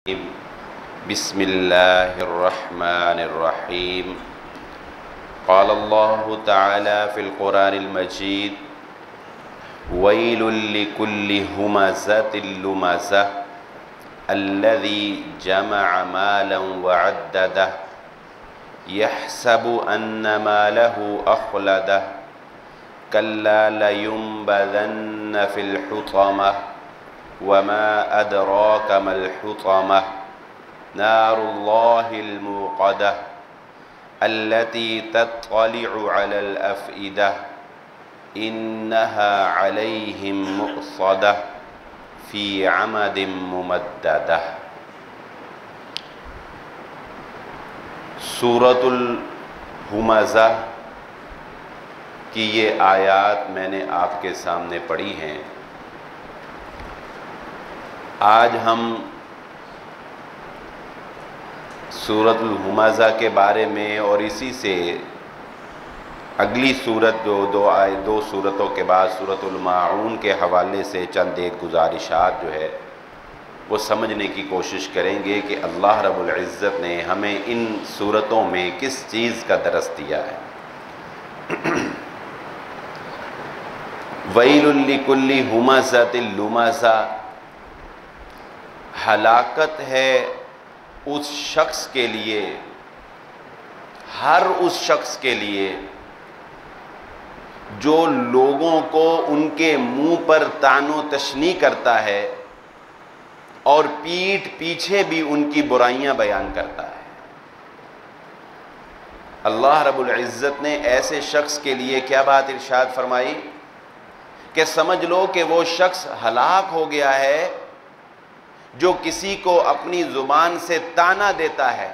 بسم الله الرحمن الرحيم. قال الله تعالى في القرآن المجيد: ويل لكل همزة لمزة الذي جمع مالا وعدده يحسب أن ماله أخلده كلا لينبذن في الحطمة وما أدراك ما الحطمة نار الله الموقدة التي تطلع على الأفئدة إنها عليهم مؤصدة في عمد ممددة. سورۃ الہمزہ کی یہ آیات میں نے آپ کے سامنے پڑھی ہیں. آج ہم سورۃ الہمزہ کے بارے میں اور اسی سے اگلی سورت جو دو سورتوں کے بعد سورۃ الماعون کے حوالے سے چند ایک گزارشات جو ہے وہ سمجھنے کی کوشش کریں گے کہ اللہ رب العزت نے ہمیں ان سورتوں میں کس چیز کا درس دیا ہے. ویل لکل ہمزۃ لمزہ، ہلاکت ہے اس شخص کے لیے، ہر اس شخص کے لیے جو لوگوں کو ان کے منہ پر طعن و تشنیع کرتا ہے اور پیٹھ پیچھے بھی ان کی برائیاں بیان کرتا ہے. اللہ رب العزت نے ایسے شخص کے لیے کیا بات ارشاد فرمائی کہ سمجھ لو کہ وہ شخص ہلاک ہو گیا ہے جو کسی کو اپنی زبان سے طعنہ دیتا ہے،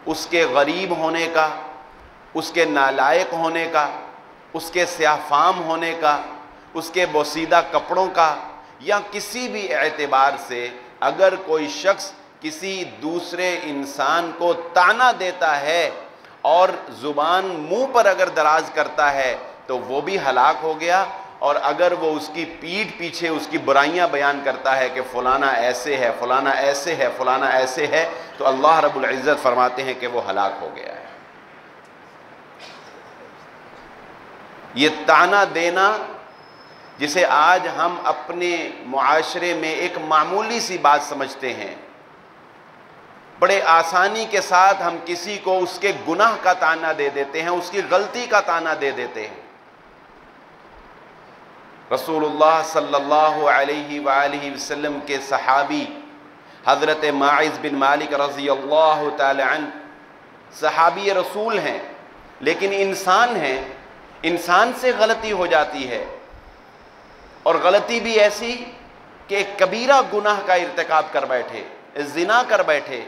اس کے غریب ہونے کا، اس کے نالائق ہونے کا، اس کے سیاہ فام ہونے کا، اس کے بوسیدہ کپڑوں کا، یا کسی بھی اعتبار سے اگر کوئی شخص کسی دوسرے انسان کو طعنہ دیتا ہے اور زبان منہ پر اگر دراز کرتا ہے تو وہ بھی ہلاک ہو گیا. اور اگر وہ اس کی پیٹھ پیچھے اس کی برائیاں بیان کرتا ہے کہ فلانا ایسے ہے، فلانا ایسے ہے، فلانا ایسے ہے، تو اللہ رب العزت فرماتے ہیں کہ وہ ہلاک ہو گیا ہے. یہ طعنہ دینا جسے آج ہم اپنے معاشرے میں ایک معمولی سی بات سمجھتے ہیں، بڑے آسانی کے ساتھ ہم کسی کو اس کے گناہ کا طعنہ دے دیتے ہیں، اس کی غلطی کا طعنہ دے دیتے ہیں. رسول اللہ صلی اللہ علیہ وآلہ وسلم کے صحابی حضرت ماعز بن مالک رضی اللہ تعالی عنہ صحابی رسول ہیں، لیکن انسان ہیں، انسان سے غلطی ہو جاتی ہے، اور غلطی بھی ایسی کہ کبیرہ گناہ کا ارتکاب کر بیٹھے، زنا کر بیٹھے.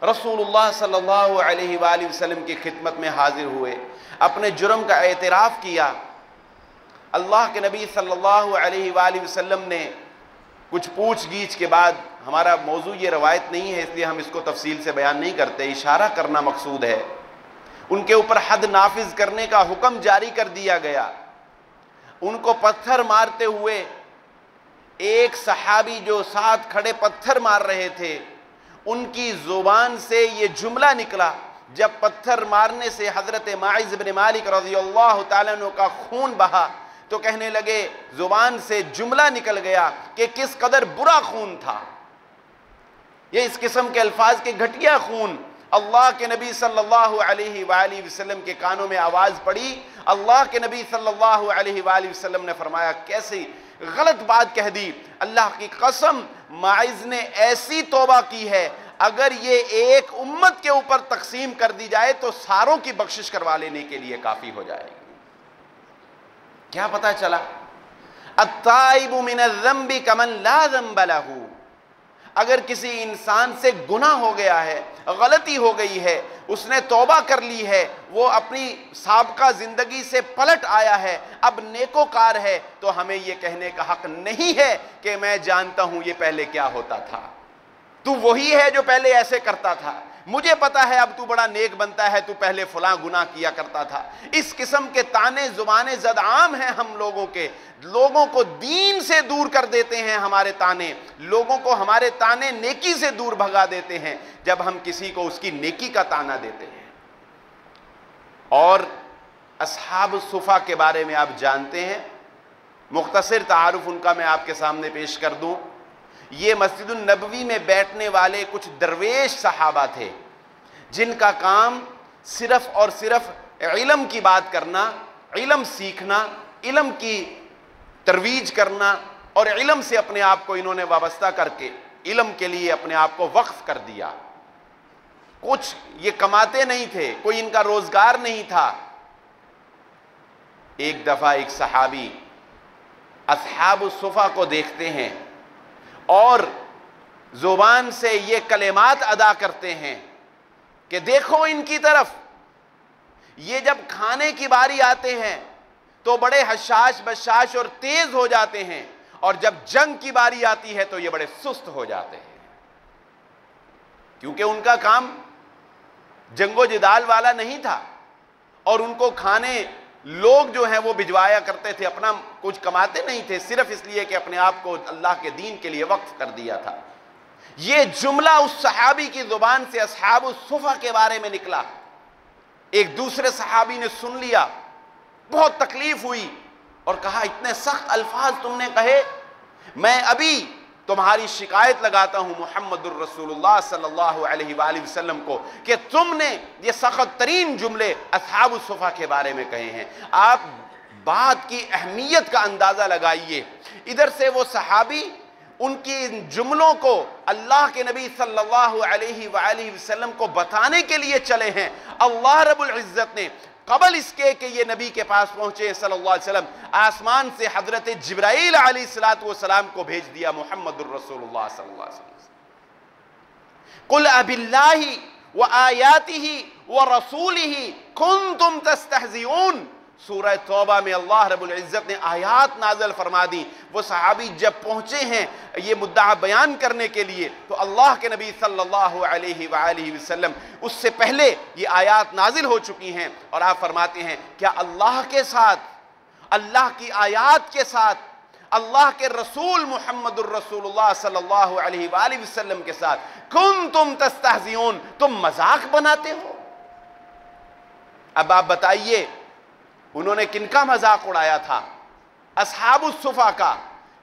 رسول اللہ صلی اللہ علیہ وآلہ وسلم کی خدمت میں حاضر ہوئے، اپنے جرم کا اعتراف کیا. اللہ کے نبی صلی اللہ علیہ وآلہ وسلم نے کچھ پوچھ گیچھ کے بعد، ہمارا موضوع یہ روایت نہیں ہے اس لیے ہم اس کو تفصیل سے بیان نہیں کرتے، اشارہ کرنا مقصود ہے، ان کے اوپر حد نافذ کرنے کا حکم جاری کر دیا گیا. ان کو پتھر مارتے ہوئے ایک صحابی جو ساتھ کھڑے پتھر مار رہے تھے، ان کی زبان سے یہ جملہ نکلا. جب پتھر مارنے سے حضرت ماعز بن مالک رضی اللہ تعالیٰ عنہ کا خون بہا تو کہنے لگے، زبان سے جملہ نکل گیا کہ کس قدر برا خون تھا، یہ اس قسم کے الفاظ کے گھٹیا خون. اللہ کے نبی صلی اللہ علیہ وآلہ وسلم کے کانوں میں آواز پڑی. اللہ کے نبی صلی اللہ علیہ وآلہ وسلم نے فرمایا کیسی غلط بات کہہ دی، اللہ کی قسم ماعز نے ایسی توبہ کی ہے اگر یہ ایک امت کے اوپر تقسیم کر دی جائے تو ساروں کی بخشش کروا لینے کے لیے کافی ہو جائے گی. کیا پتا چلا؟ التائب من الذنب کمن لا ذنب لہ. اگر کسی انسان سے گناہ ہو گیا ہے، غلطی ہو گئی ہے، اس نے توبہ کر لی ہے، وہ اپنی سابقہ زندگی سے پلٹ آیا ہے، اب نیکوکار ہے، تو ہمیں یہ کہنے کا حق نہیں ہے کہ میں جانتا ہوں یہ پہلے کیا ہوتا تھا، تو وہی ہے جو پہلے ایسے کرتا تھا. مجھے پتا ہے اب تو بڑا نیک بنتا ہے، تو پہلے فلاں گناہ کیا کرتا تھا۔ اس قسم کے تانے زبان زد عام ہیں ہم لوگوں کے، لوگوں کو دین سے دور کر دیتے ہیں ہمارے تانے، لوگوں کو ہمارے تانے نیکی سے دور بھگا دیتے ہیں جب ہم کسی کو اس کی نیکی کا تانا دیتے ہیں۔ اور اصحاب الصفا کے بارے میں آپ جانتے ہیں، مختصر تعارف ان کا میں آپ کے سامنے پیش کر دوں۔ یہ مسجد النبوی میں بیٹھنے والے کچھ درویش صحابہ تھے جن کا کام صرف اور صرف علم کی بات کرنا، علم سیکھنا، علم کی ترویج کرنا، اور علم سے اپنے آپ کو انہوں نے وابستہ کر کے علم کے لیے اپنے آپ کو وقف کر دیا۔ کچھ یہ کماتے نہیں تھے، کوئی ان کا روزگار نہیں تھا۔ ایک دفعہ ایک صحابی اصحاب الصفا کو دیکھتے ہیں اور زبان سے یہ کلمات ادا کرتے ہیں کہ دیکھو ان کی طرف، یہ جب کھانے کی باری آتے ہیں تو بڑے حشاش بشاش اور تیز ہو جاتے ہیں، اور جب جنگ کی باری آتی ہے تو یہ بڑے سست ہو جاتے ہیں، کیونکہ ان کا کام جنگ و جدال والا نہیں تھا، اور ان کو کھانے لوگ جو ہیں وہ بھجوایا کرتے تھے، اپنا کچھ کماتے نہیں تھے، صرف اس لیے کہ اپنے آپ کو اللہ کے دین کے لیے وقف کر دیا تھا۔ یہ جملہ اس صحابی کی زبان سے اصحاب الصفا کے بارے میں نکلا۔ ایک دوسرے صحابی نے سن لیا، بہت تکلیف ہوئی اور کہا اتنے سخت الفاظ تم نے کہے، میں ابھی تمہاری شکایت لگاتا ہوں محمد الرسول اللہ صلی اللہ علیہ وآلہ وسلم کو کہ تم نے یہ سخت ترین جملے اصحاب الصفا کے بارے میں کہے ہیں۔ آپ بات کی اہمیت کا اندازہ لگائیے، ادھر سے وہ صحابی ان کی ان جملوں کو اللہ کے نبی صلی اللہ علیہ وآلہ وسلم کو بتانے کے لیے چلے ہیں۔ اللہ رب العزت نے قبل اس کے کہ یہ نبی کے پاس پہنچے صلی اللہ علیہ وسلم، آسمان سے حضرت جبرائیل علیہ السلام کو بھیج دیا محمد الرسول اللہ صلی اللہ علیہ وسلم۔ قل اب اللہ وآیاتہ ورسولہ کنتم تستہزئون، سورہ توبہ میں اللہ رب العزت نے آیات نازل فرما دی۔ وہ صحابی جب پہنچے ہیں یہ مدعا بیان کرنے کے لیے تو اللہ کے نبی صلی اللہ علیہ وآلہ وسلم اس سے پہلے یہ آیات نازل ہو چکی ہیں، اور آپ فرماتے ہیں کیا اللہ کے ساتھ، اللہ کی آیات کے ساتھ، اللہ کے رسول محمد الرسول اللہ صلی اللہ علیہ وآلہ وسلم کے ساتھ کنتم تستہزئون، تم مذاق بناتے ہو؟ اب آپ بتائیے انہوں نے کن کا مذاق اڑایا تھا؟ اصحاب الصفا کا۔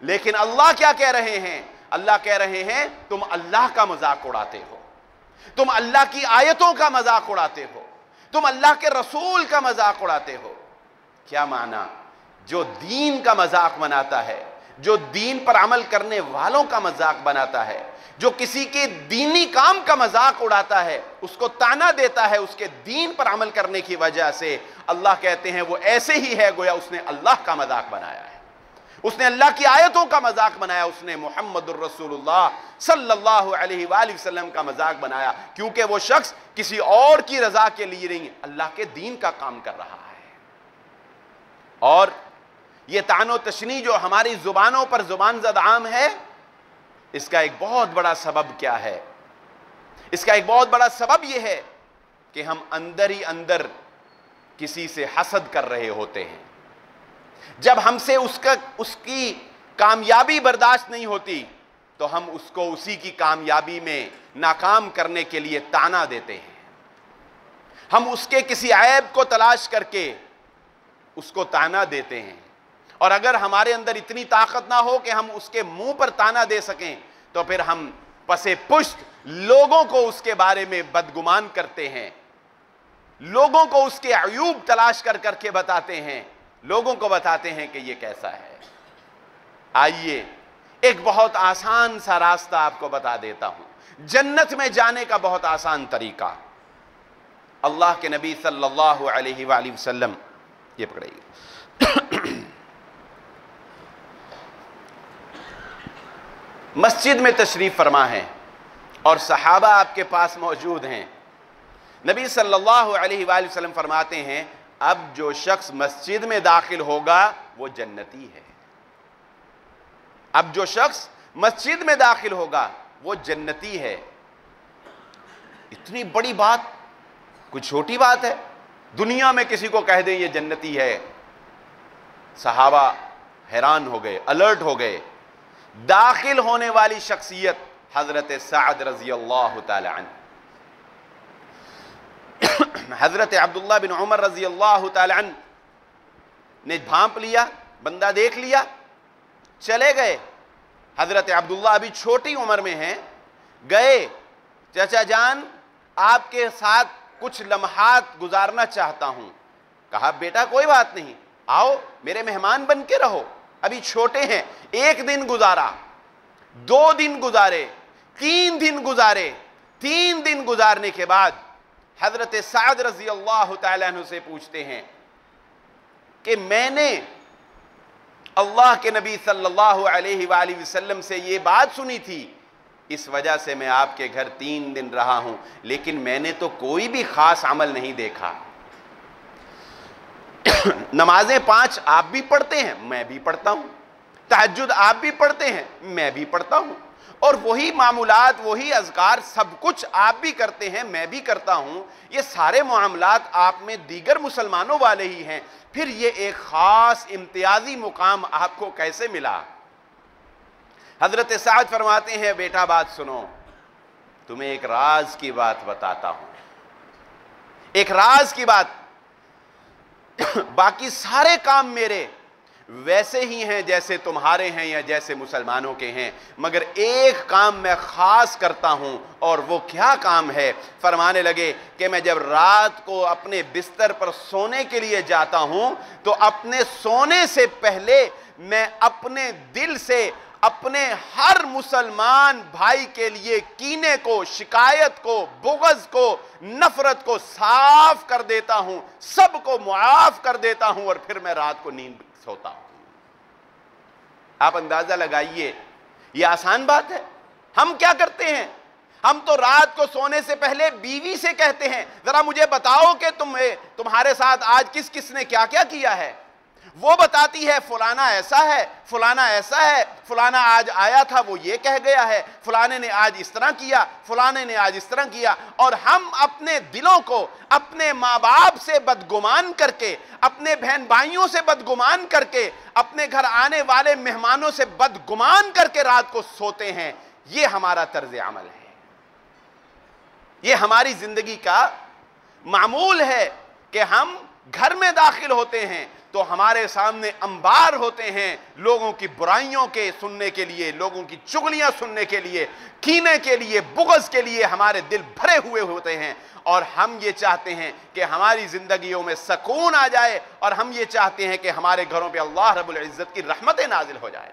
لیکن اللہ کیا کہہ رہے ہیں؟ اللہ کہہ رہے ہیں تم اللہ کا مذاق اڑاتے ہو، تم اللہ کی آیتوں کا مذاق اڑاتے ہو، تم اللہ کے رسول کا مذاق اڑاتے ہو۔ کیا معنی؟ جو دین کا مذاق بناتا ہے، جو دین پر عمل کرنے والوں کا مذاق بناتا ہے، جو کسی کے دینی کام کا مذاق اڑاتا ہے، اس کو تانا دیتا ہے اس کے دین پر عمل کرنے کی وجہ سے، اللہ کہتے ہیں وہ ایسے ہی ہے گویا اس نے اللہ کا مذاق بنایا ہے، اس نے اللہ کی آیتوں کا مذاق بنایا، اس نے محمد الرسول اللہ صلی اللہ علیہ وآلہ وسلم کا مذاق بنایا، کیونکہ وہ شخص کسی اور کی رضا کے لیے نہیں، اللہ کے دین کا کام کر رہا ہے۔ اور یہ طعن و تشنیع جو ہماری زبانوں پر زبان زد عام ہے، اس کا ایک بہت بڑا سبب کیا ہے؟ اس کا ایک بہت بڑا سبب یہ ہے کہ ہم اندر ہی اندر کسی سے حسد کر رہے ہوتے ہیں۔ جب ہم سے اس کی کامیابی برداشت نہیں ہوتی تو ہم اس کو اسی کی کامیابی میں ناکام کرنے کے لیے طعنہ دیتے ہیں، ہم اس کے کسی عیب کو تلاش کر کے اس کو طعنہ دیتے ہیں، اور اگر ہمارے اندر اتنی طاقت نہ ہو کہ ہم اس کے منہ پر طعنہ دے سکیں تو پھر ہم پس پشت لوگوں کو اس کے بارے میں بدگمان کرتے ہیں، لوگوں کو اس کے عیوب تلاش کر کر کے بتاتے ہیں، لوگوں کو بتاتے ہیں کہ یہ کیسا ہے۔ آئیے ایک بہت آسان سا راستہ آپ کو بتا دیتا ہوں، جنت میں جانے کا بہت آسان طریقہ۔ اللہ کے نبی صلی اللہ علیہ وآلہ وسلم، یہ پکڑیے، مسجد میں تشریف فرما ہیں اور صحابہ آپ کے پاس موجود ہیں۔ نبی صلی اللہ علیہ وآلہ وسلم فرماتے ہیں اب جو شخص مسجد میں داخل ہوگا وہ جنتی ہے، اب جو شخص مسجد میں داخل ہوگا وہ جنتی ہے۔ اتنی بڑی بات کوئی چھوٹی بات ہے؟ دنیا میں کسی کو کہہ دیں یہ جنتی ہے، صحابہ حیران ہو گئے، الرٹ ہو گئے۔ داخل ہونے والی شخصیت حضرت سعد رضی اللہ تعالی عنہ، حضرت عبداللہ بن عمر رضی اللہ تعالی عنہ نے بھانپ لیا، بندہ دیکھ لیا، چلے گئے۔ حضرت عبداللہ ابھی چھوٹی عمر میں ہیں، گئے، چچا جان آپ کے ساتھ کچھ لمحات گزارنا چاہتا ہوں۔ کہا بیٹا کوئی بات نہیں، آؤ میرے مہمان بن کے رہو، ابھی چھوٹے ہیں۔ ایک دن گزارا، 2 دن گزارے، 3 دن گزارے۔ 3 دن گزارنے کے بعد حضرت سعد رضی اللہ تعالیٰ عنہ سے پوچھتے ہیں کہ میں نے اللہ کے نبی صلی اللہ علیہ وآلہ وسلم سے یہ بات سنی تھی، اس وجہ سے میں آپ کے گھر 3 دن رہا ہوں، لیکن میں نے تو کوئی بھی خاص عمل نہیں دیکھا۔ نمازیں 5 آپ بھی پڑھتے ہیں، میں بھی پڑھتا ہوں، تہجد آپ بھی پڑھتے ہیں، میں بھی پڑھتا ہوں، اور وہی معمولات، وہی اذکار، سب کچھ آپ بھی کرتے ہیں، میں بھی کرتا ہوں، یہ سارے معاملات آپ میں دیگر مسلمانوں والے ہی ہیں، پھر یہ ایک خاص امتیازی مقام آپ کو کیسے ملا؟ حضرت سعد فرماتے ہیں بیٹا بات سنو، تمہیں ایک راز کی بات بتاتا ہوں، ایک راز کی بات۔ باقی سارے کام میرے ویسے ہی ہیں جیسے تمہارے ہیں یا جیسے مسلمانوں کے ہیں، مگر ایک کام میں خاص کرتا ہوں، اور وہ کیا کام ہے؟ فرمانے لگے کہ میں جب رات کو اپنے بستر پر سونے کے لیے جاتا ہوں تو اپنے سونے سے پہلے میں اپنے دل سے اپنے ہر مسلمان بھائی کے لیے کینے کو، شکایت کو، بغض کو، نفرت کو صاف کر دیتا ہوں، سب کو معاف کر دیتا ہوں، اور پھر میں رات کو نیند سوتا ہوں۔ آپ اندازہ لگائیے، یہ آسان بات ہے؟ ہم کیا کرتے ہیں؟ ہم تو رات کو سونے سے پہلے بیوی سے کہتے ہیں ذرا مجھے بتاؤ کہ تمہارے ساتھ آج کس کس نے کیا کیا کیا ہے۔ وہ بتاتی ہے فلانا ایسا ہے، فلانا ایسا ہے، فلانا آج آیا تھا وہ یہ کہہ گیا ہے، فلانے نے آج اس طرح کیا، فلانے نے آج اس طرح کیا، اور ہم اپنے دلوں کو اپنے ماں باپ سے بدگمان کر کے، اپنے بہن بھائیوں سے بدگمان کر کے، اپنے گھر آنے والے مہمانوں سے بدگمان کر کے رات کو سوتے ہیں۔ یہ ہمارا طرز عمل ہے، یہ ہماری زندگی کا معمول ہے کہ ہم گھر میں داخل ہوتے ہیں تو ہمارے سامنے انبار ہوتے ہیں لوگوں کی برائیوں کے سننے کے لیے، لوگوں کی چغلیاں سننے کے لیے، کینے کے لیے، بغض کے لیے ہمارے دل بھرے ہوئے ہوتے ہیں، اور ہم یہ چاہتے ہیں کہ ہماری زندگیوں میں سکون آ جائے، اور ہم یہ چاہتے ہیں کہ ہمارے گھروں پہ اللہ رب العزت کی رحمتیں نازل ہو جائیں۔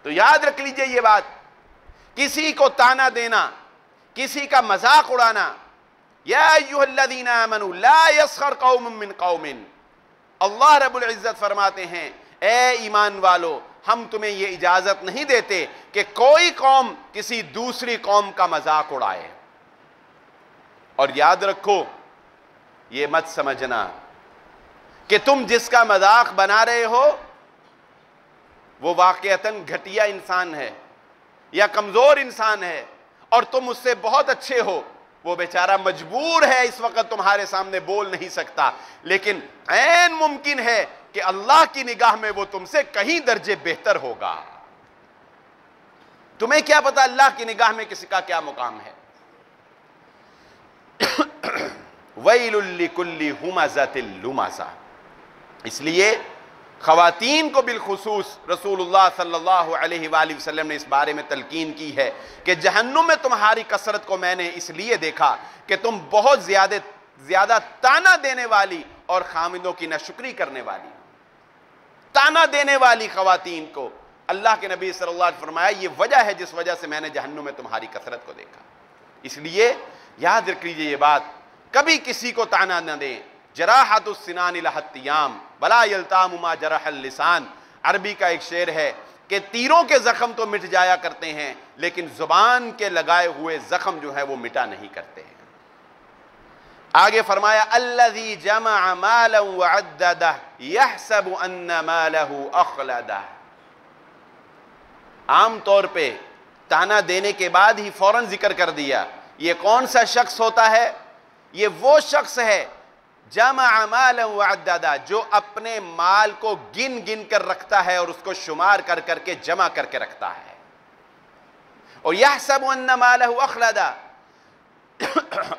تو یاد رکھ لیجئے یہ بات، کسی کو تانا دینا، کسی کا مذاق اڑانا، یا ایھا الذین آمنوا لا یسخر قوم من قوم، اللہ رب العزت فرماتے ہیں اے ایمان والو، ہم تمہیں یہ اجازت نہیں دیتے کہ کوئی قوم کسی دوسری قوم کا مذاق اڑائے۔ اور یاد رکھو، یہ مت سمجھنا کہ تم جس کا مذاق بنا رہے ہو وہ واقعتاً گھٹیا انسان ہے یا کمزور انسان ہے، اور تم اس سے بہت اچھے ہو، وہ بیچارہ مجبور ہے اس وقت تمہارے سامنے بول نہیں سکتا، لیکن عین ممکن ہے کہ اللہ کی نگاہ میں وہ تم سے کہیں درجے بہتر ہوگا۔ تمہیں کیا پتا اللہ کی نگاہ میں کسی کا کیا مقام ہے۔ وَيْلٌ لِكُلِّ ہُمَزَةٍ لُمَزَةٍ، اس لیے خواتین کو بالخصوص رسول اللہ صلی اللہ علیہ وآلہ وسلم نے اس بارے میں تلقین کی ہے کہ جہنم میں تمہاری کثرت کو میں نے اس لیے دیکھا کہ تم بہت زیادہ تانا دینے والی اور خامدوں کی ناشکری کرنے والی، تانا دینے والی خواتین کو اللہ کے نبی صلی اللہ علیہ وسلم فرمایا یہ وجہ ہے جس وجہ سے میں نے جہنم میں تمہاری کثرت کو دیکھا۔ اس لیے یاد رکھ لیجئے یہ بات، کبھی کسی کو تانا نہ دیں۔ جراحت السنان لها التیام ولا یلتام ما جرح اللسان، عربی کا ایک شعر ہے کہ تیروں کے زخم تو مٹ جایا کرتے ہیں لیکن زبان کے لگائے ہوئے زخم جو ہے وہ مٹا نہیں کرتے ہیں۔ آگے فرمایا الذی جمع مالا وعددہ یحسب ان مالہ اخلدہ، عام طور پہ تانا دینے کے بعد ہی فوراً ذکر کر دیا یہ کون سا شخص ہوتا ہے؟ یہ وہ شخص ہے جمع مالا وعددا، جو اپنے مال کو گن گن کر رکھتا ہے اور اس کو شمار کر کر کے جمع کر کے رکھتا ہے. اور یحسب ان مالہ اخلدا،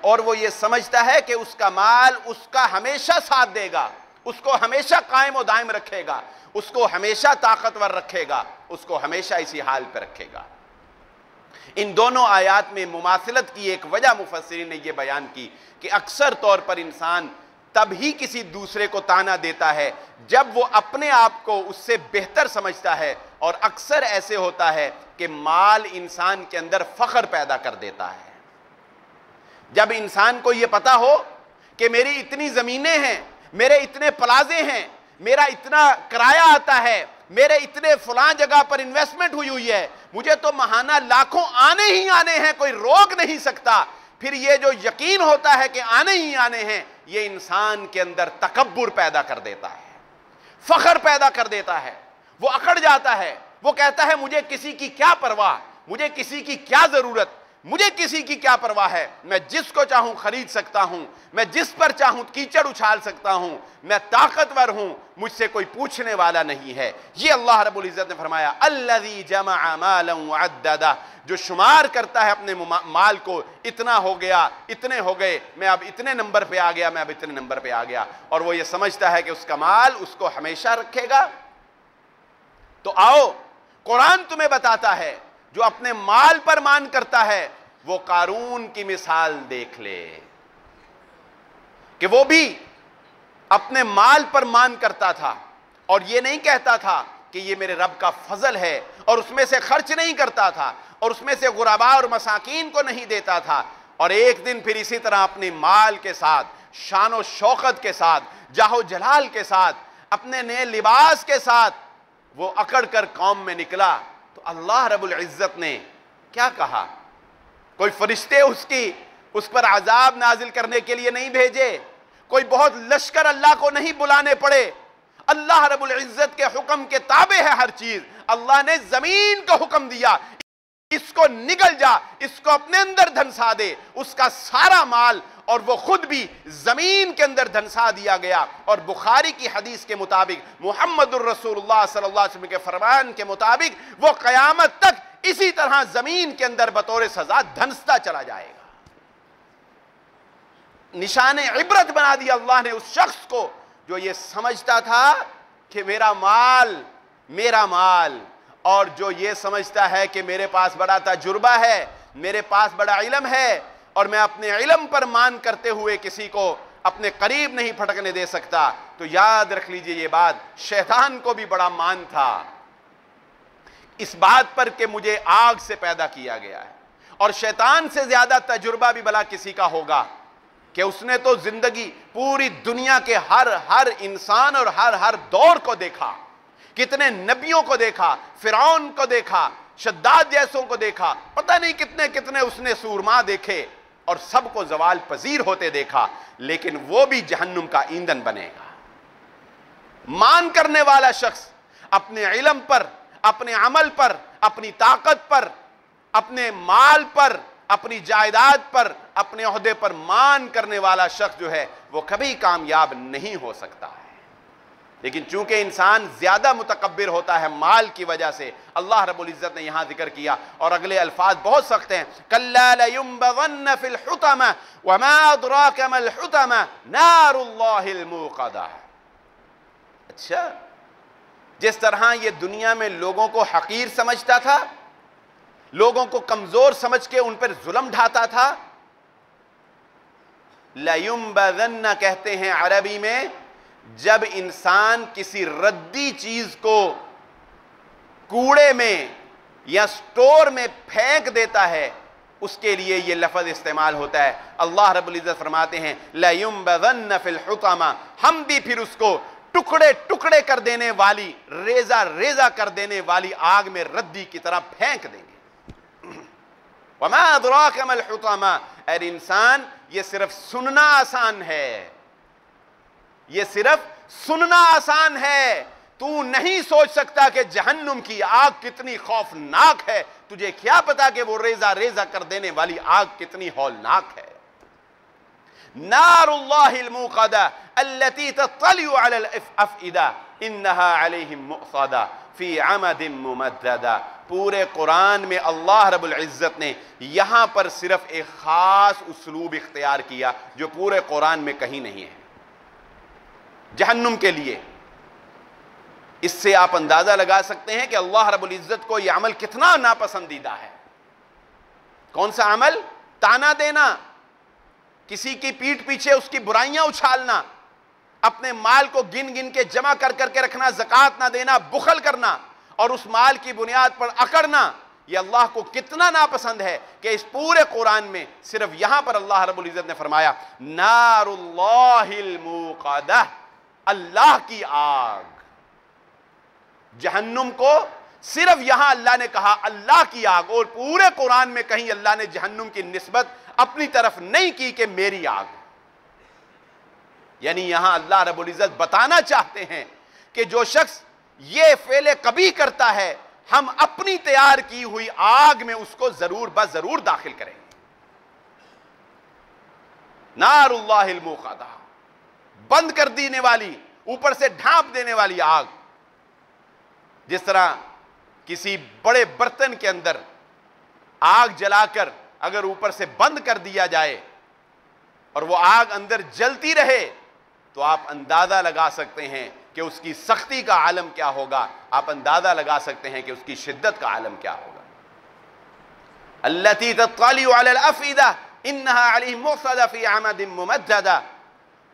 اور وہ یہ سمجھتا ہے کہ اس کا مال اس کا ہمیشہ ساتھ دے گا، اس کو ہمیشہ قائم و دائم رکھے گا، اس کو ہمیشہ طاقتور رکھے گا، اس کو ہمیشہ اسی حال پہ رکھے گا. ان دونوں آیات میں مماثلت کی ایک وجہ مفسرین نے یہ بیان کی کہ اکثر طور پر انسان تب ہی کسی دوسرے کو طعنہ دیتا ہے جب وہ اپنے آپ کو اس سے بہتر سمجھتا ہے، اور اکثر ایسے ہوتا ہے کہ مال انسان کے اندر فخر پیدا کر دیتا ہے. جب انسان کو یہ پتا ہو کہ میری اتنی زمینیں ہیں، میرے اتنے پلازے ہیں، میرا اتنا کرایہ آتا ہے، میرے اتنے فلاں جگہ پر انویسٹمنٹ ہوئی ہے، مجھے تو ماہانہ لاکھوں آنے ہی آنے ہیں، کوئی روک نہیں سکتا، پھر یہ جو یقین ہوتا ہے کہ آنے ہی آنے ہیں، یہ انسان کے اندر تکبر پیدا کر دیتا ہے، فخر پیدا کر دیتا ہے. وہ اکڑ جاتا ہے، وہ کہتا ہے مجھے کسی کی کیا پرواہ، مجھے کسی کی کیا ضرورت، مجھے کسی کی کیا پرواہ ہے، میں جس کو چاہوں خرید سکتا ہوں، میں جس پر چاہوں کیچڑ اچھال سکتا ہوں، میں طاقتور ہوں، مجھ سے کوئی پوچھنے والا نہیں ہے. یہ اللہ رب العزت نے فرمایا الذی جمع مالا وعددا، جو شمار کرتا ہے اپنے مال کو، اتنا ہو گیا، اتنے ہو گئے، میں اب اتنے نمبر پہ آ گیا، میں اب اتنے نمبر پہ آ گیا، اور وہ یہ سمجھتا ہے کہ اس کا مال اس کو ہمیشہ رکھے گا. تو آؤ قرآن تمہیں بتاتا ہے جو اپنے مال پر مان کرتا ہے وہ قارون کی مثال دیکھ لے کہ وہ بھی اپنے مال پر مان کرتا تھا اور یہ نہیں کہتا تھا کہ یہ میرے رب کا فضل ہے، اور اس میں سے خرچ نہیں کرتا تھا اور اس میں سے غرباء اور مساکین کو نہیں دیتا تھا. اور ایک دن پھر اسی طرح اپنے مال کے ساتھ، شان و شوکت کے ساتھ، جاہ و جلال کے ساتھ، اپنے نئے لباس کے ساتھ وہ اکڑ کر قوم میں نکلا. تو اللہ رب العزت نے کیا کہا؟ کوئی فرشتے اس پر عذاب نازل کرنے کے لیے نہیں بھیجے، کوئی بہت لشکر اللہ کو نہیں بلانے پڑے. اللہ رب العزت کے حکم کے تابع ہے ہر چیز. اللہ نے زمین کو حکم دیا اس کو نگل جا، اس کو اپنے اندر دھنسا دے، اس کا سارا مال، اور وہ خود بھی زمین کے اندر دھنسا دیا گیا. اور بخاری کی حدیث کے مطابق، محمد الرسول اللہ صلی اللہ علیہ وسلم کے فرمان کے مطابق، وہ قیامت تک اسی طرح زمین کے اندر بطور سزا دھنستا چلا جائے گا. نشان عبرت بنا دیا اللہ نے اس شخص کو جو یہ سمجھتا تھا کہ میرا مال، اور جو یہ سمجھتا ہے کہ میرے پاس بڑا تجربہ ہے، میرے پاس بڑا علم ہے، اور میں اپنے علم پر مان کرتے ہوئے کسی کو اپنے قریب نہیں پھٹکنے دے سکتا. تو یاد رکھ لیجئے یہ بات، شیطان کو بھی بڑا مان تھا اس بات پر کہ مجھے آگ سے پیدا کیا گیا ہے، اور شیطان سے زیادہ تجربہ بھی بھلا کسی کا ہوگا کہ اس نے تو زندگی پوری دنیا کے ہر انسان اور ہر دور کو دیکھا، کتنے نبیوں کو دیکھا، فرعون کو دیکھا، شداد جیسوں کو دیکھا، پتہ نہیں کتنے اس نے سورما دیکھے، اور سب کو زوال پذیر ہوتے دیکھا، لیکن وہ بھی جہنم کا ایندھن بنے گا. مان کرنے والا شخص اپنے علم پر، اپنے عمل پر، اپنی طاقت پر، اپنے مال پر، اپنی جائیداد پر، اپنے عہدے پر مان کرنے والا شخص جو ہے وہ کبھی کامیاب نہیں ہو سکتا ہے. لیکن چونکہ انسان زیادہ متکبر ہوتا ہے مال کی وجہ سے، اللہ رب العزت نے یہاں ذکر کیا، اور اگلے الفاظ بہت سخت ہیں. کَلَّا لَيُنبَذَنَّ فِي الْحُطَمَةِ وَمَا أَدْرَاكَ مَا الْحُطَمَةُ نَارُ اللَّهِ الْمُوقَدَةُ. اچھا، جس طرح یہ دنیا میں لوگوں کو حقیر سمجھتا تھا، لوگوں کو کمزور سمجھ کے ان پر ظلم ڈھاتا تھا، لَيُنبَذَنَّ کہتے ہیں عربی میں جب انسان کسی ردی چیز کو کوڑے میں یا سٹور میں پھینک دیتا ہے، اس کے لیے یہ لفظ استعمال ہوتا ہے. اللہ رب العزت فرماتے ہیں لَيُنبَذَنَّ فِي الْحُطَمَةِ، ہم بھی پھر اس کو ٹکڑے ٹکڑے کر دینے والی، ریزہ ریزہ کر دینے والی آگ میں ردی کی طرح پھینک دیں گے. وَمَا أَدْرَاكَ مَا الْحُطَمَةُ، اے انسان یہ صرف سننا آسان ہے، یہ صرف سننا آسان ہے، تو نہیں سوچ سکتا کہ جہنم کی آگ کتنی خوفناک ہے، تجھے کیا پتا کہ وہ ریزہ ریزہ کر دینے والی آگ کتنی ہولناک ہے۔ نار اللہ الموقدہ التي تطلع على الافئدہ انہا علیہم مؤصدہ فی عمد ممددہ۔ پورے قرآن میں اللہ رب العزت نے یہاں پر صرف ایک خاص اسلوب اختیار کیا جو پورے قرآن میں کہیں نہیں ہے جہنم کے لیے۔ اس سے آپ اندازہ لگا سکتے ہیں کہ اللہ رب العزت کو یہ عمل کتنا ناپسندیدہ ہے۔ کون سا عمل؟ تانا دینا، کسی کی پیٹھ پیچھے اس کی برائیاں اچھالنا، اپنے مال کو گن گن کے جمع کر کر کے رکھنا، زکوٰۃ نہ دینا، بخل کرنا اور اس مال کی بنیاد پر اکڑنا، یہ اللہ کو کتنا ناپسند ہے کہ اس پورے قرآن میں صرف یہاں پر اللہ رب العزت نے فرمایا نار اللہ الموقدہ، اللہ کی آگ۔ جہنم کو صرف یہاں اللہ نے کہا اللہ کی آگ، اور پورے قرآن میں کہیں اللہ نے جہنم کی نسبت اپنی طرف نہیں کی کہ میری آگ۔ یعنی یہاں اللہ رب العزت بتانا چاہتے ہیں کہ جو شخص یہ فعل کبھی کرتا ہے ہم اپنی تیار کی ہوئی آگ میں اس کو ضرور بضرور داخل کریں گے۔ نار اللہ الموقدہ، بند کر دینے والی، اوپر سے ڈھانپ دینے والی آگ۔ جس طرح کسی بڑے برتن کے اندر آگ جلا کر اگر اوپر سے بند کر دیا جائے اور وہ آگ اندر جلتی رہے تو آپ اندازہ لگا سکتے ہیں کہ اس کی سختی کا عالم کیا ہوگا، آپ اندازہ لگا سکتے ہیں کہ اس کی شدت کا عالم کیا ہوگا۔ التی تطلع علی الافئدہ انہا علیہم مؤصدہ فی عمد ممددہ،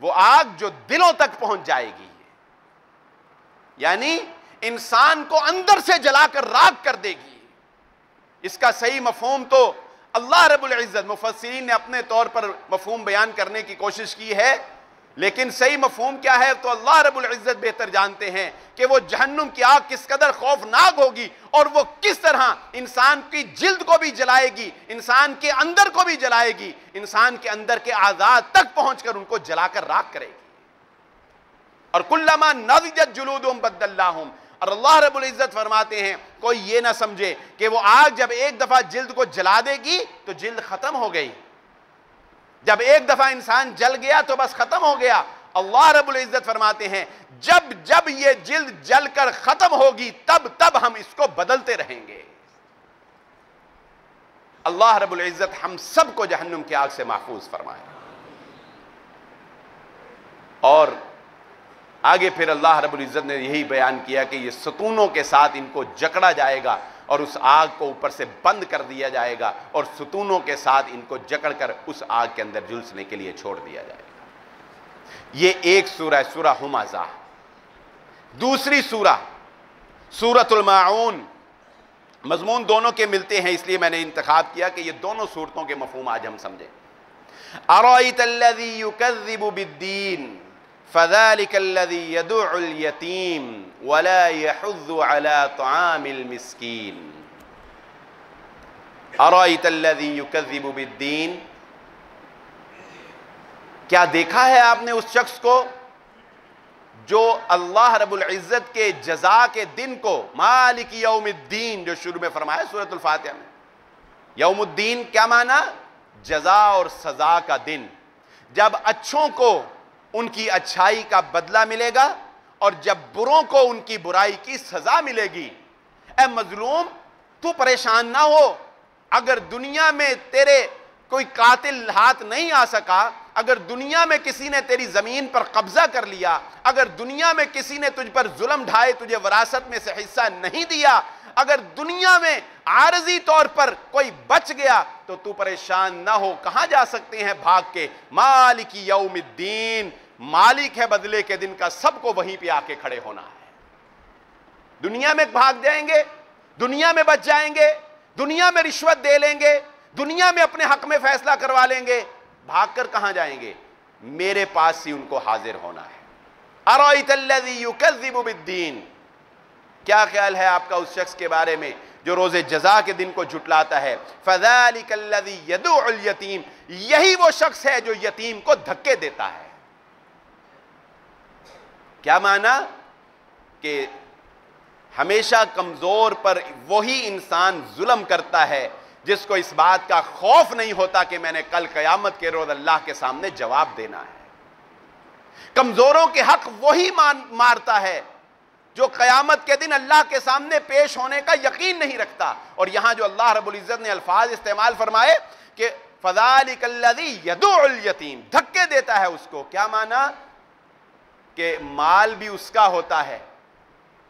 وہ آگ جو دلوں تک پہنچ جائے گی، یعنی انسان کو اندر سے جلا کر راکھ کر دے گی۔ اس کا صحیح مفہوم تو اللہ رب العزت، مفسرین نے اپنے طور پر مفہوم بیان کرنے کی کوشش کی ہے، لیکن صحیح مفہوم کیا ہے تو اللہ رب العزت بہتر جانتے ہیں کہ وہ جہنم کی آگ کس قدر خوفناک ہوگی اور وہ کس طرح انسان کی جلد کو بھی جلائے گی، انسان کے اندر کو بھی جلائے گی، انسان کے اندر کے اعضاء تک پہنچ کر ان کو جلا کر راکھ کرے گی۔ اور کلما نضجت جلودہم بدلناہم، اور اللہ رب العزت فرماتے ہیں کوئی یہ نہ سمجھے کہ وہ آگ جب ایک دفعہ جلد کو جلا دے گی تو جلد ختم ہو گئی، جب ایک دفعہ انسان جل گیا تو بس ختم ہو گیا۔ اللہ رب العزت فرماتے ہیں جب جب یہ جلد جل کر ختم ہوگی تب تب ہم اس کو بدلتے رہیں گے۔ اللہ رب العزت ہم سب کو جہنم کی آگ سے محفوظ فرمائے۔ اور آگے پھر اللہ رب العزت نے یہی بیان کیا کہ یہ ستونوں کے ساتھ ان کو جکڑا جائے گا اور اس آگ کو اوپر سے بند کر دیا جائے گا اور ستونوں کے ساتھ ان کو جکڑ کر اس آگ کے اندر جھلسنے کے لیے چھوڑ دیا جائے گا۔ یہ ایک سورہ ہے، سورہ ہمزہ۔ دوسری سورہ سورۃ الماعون، مضمون دونوں کے ملتے ہیں اس لیے میں نے انتخاب کیا کہ یہ دونوں صورتوں کے مفہوم آج ہم سمجھیں۔ ارأیت الذی یکذب بالدین فذلك الذي يدع اليتيم ولا يحض على طعام المسكين۔ أرأيت الذي يكذب بالدين، کیا دیکھا ہے آپ نے اس شخص کو جو اللہ رب العزت کے جزا کے دن کو، مالک یوم الدین جو شروع میں فرمایا سورۃ الفاتحہ میں، یوم الدین کیا معنی؟ جزا اور سزا کا دن، جب اچھوں کو ان کی اچھائی کا بدلہ ملے گا اور جب بروں کو ان کی برائی کی سزا ملے گی۔ اے مظلوم تو پریشان نہ ہو، اگر دنیا میں تیرے کوئی قاتل ہاتھ نہیں آ سکا، اگر دنیا میں کسی نے تیری زمین پر قبضہ کر لیا، اگر دنیا میں کسی نے تجھ پر ظلم ڈھائے، تجھے وراثت میں سے حصہ نہیں دیا، اگر دنیا میں عارضی طور پر کوئی بچ گیا تو تو پریشان نہ ہو۔ کہاں جا سکتے ہیں بھاگ کے؟ مالک یوم الدین، مالک ہے بدلے کے دن کا، سب کو وہیں پہ آ کے کھڑے ہونا ہے۔ دنیا میں بھاگ جائیں گے، دنیا میں بچ جائیں گے، دنیا میں رشوت دے لیں گے، دنیا میں اپنے حق میں فیصلہ کروا لیں گے، بھاگ کر کہاں جائیں گے؟ میرے پاس ہی ان کو حاضر ہونا ہے۔ ارأیت الذی یکذب بالدین، کیا خیال ہے آپ کا اس شخص کے بارے میں جو روز جزا کے دن کو جھٹلاتا ہے؟ فذلک الذی یدع الیتیم، یہی وہ شخص ہے جو یتیم کو دھکے دیتا ہے۔ کیا معنی؟ کہ ہمیشہ کمزور پر وہی انسان ظلم کرتا ہے جس کو اس بات کا خوف نہیں ہوتا کہ میں نے کل قیامت کے روز اللہ کے سامنے جواب دینا ہے۔ کمزوروں کے حق وہی مارتا ہے جو قیامت کے دن اللہ کے سامنے پیش ہونے کا یقین نہیں رکھتا۔ اور یہاں جو اللہ رب العزت نے الفاظ استعمال فرمائے کہ فَذَلِكَ الَّذِي يَدُعُ الْيَتِيمَ، دھکے دیتا ہے اس کو، کیا معنی؟ کہ مال بھی اس کا ہوتا ہے،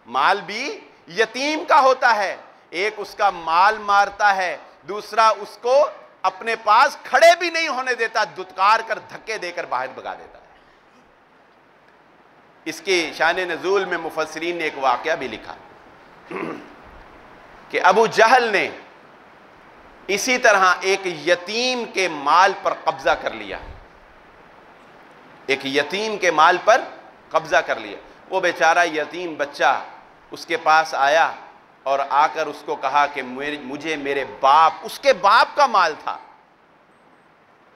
مال بھی یتیم کا ہوتا ہے، ایک اس کا مال مارتا ہے، دوسرا اس کو اپنے پاس کھڑے بھی نہیں ہونے دیتا، دھتکار کر دھکے دے کر باہر بھگا دیتا ہے۔ اس کی شان نزول میں مفسرین نے ایک واقعہ بھی لکھا کہ ابو جہل نے اسی طرح ایک یتیم کے مال پر قبضہ کر لیا، ایک یتیم کے مال پر قبضہ کر لیا۔ وہ بیچارہ یتیم بچہ اس کے پاس آیا اور آ کر اس کو کہا کہ مجھے میرے باپ، اس کے باپ کا مال تھا،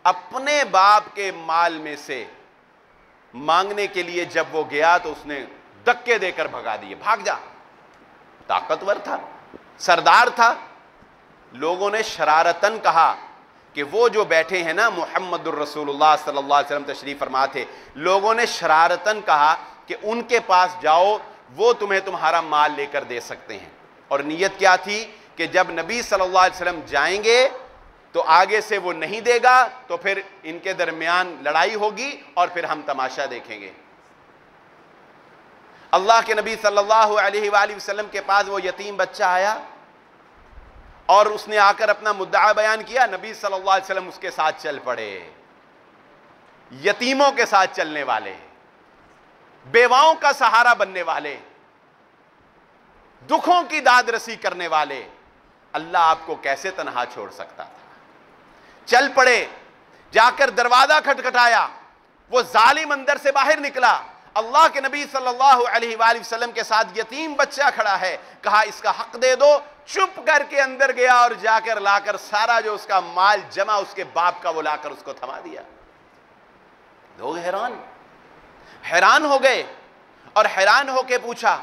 اپنے باپ کے مال میں سے مانگنے کے لیے جب وہ گیا تو اس نے دھکے دے کر بھگا دیے، بھاگ جا۔ طاقتور تھا، سردار تھا۔ لوگوں نے شرارتاً کہا کہ وہ جو بیٹھے ہیں نا محمد الرسول اللہ صلی اللہ علیہ وسلم تشریف فرما تھے، لوگوں نے شرارتاً کہا کہ ان کے پاس جاؤ، وہ تمہیں تمہارا مال لے کر دے سکتے ہیں۔ اور نیت کیا تھی کہ جب نبی صلی اللہ علیہ وسلم جائیں گے تو آگے سے وہ نہیں دے گا تو پھر ان کے درمیان لڑائی ہوگی اور پھر ہم تماشا دیکھیں گے۔ اللہ کے نبی صلی اللہ علیہ وآلہ وسلم کے پاس وہ یتیم بچہ آیا اور اس نے آ کر اپنا مدعا بیان کیا، نبی صلی اللہ علیہ وسلم اس کے ساتھ چل پڑے۔ یتیموں کے ساتھ چلنے والے، بیواؤں کا سہارا بننے والے، دکھوں کی داد رسی کرنے والے، اللہ آپ کو کیسے تنہا چھوڑ سکتا تھا؟ چل پڑے، جا کر دروازہ کھٹکھٹایا، وہ ظالم اندر سے باہر نکلا، اللہ کے نبی صلی اللہ علیہ وآلہ وسلم کے ساتھ یتیم بچہ کھڑا ہے، کہا اس کا حق دے دو، چپ کر کے اندر گیا اور جا کر لا کر سارا جو اس کا مال جمع اس کے باپ کا وہ لا کر اس کو تھما دیا۔ لوگ حیران ہو گئے اور حیران ہو کے پوچھا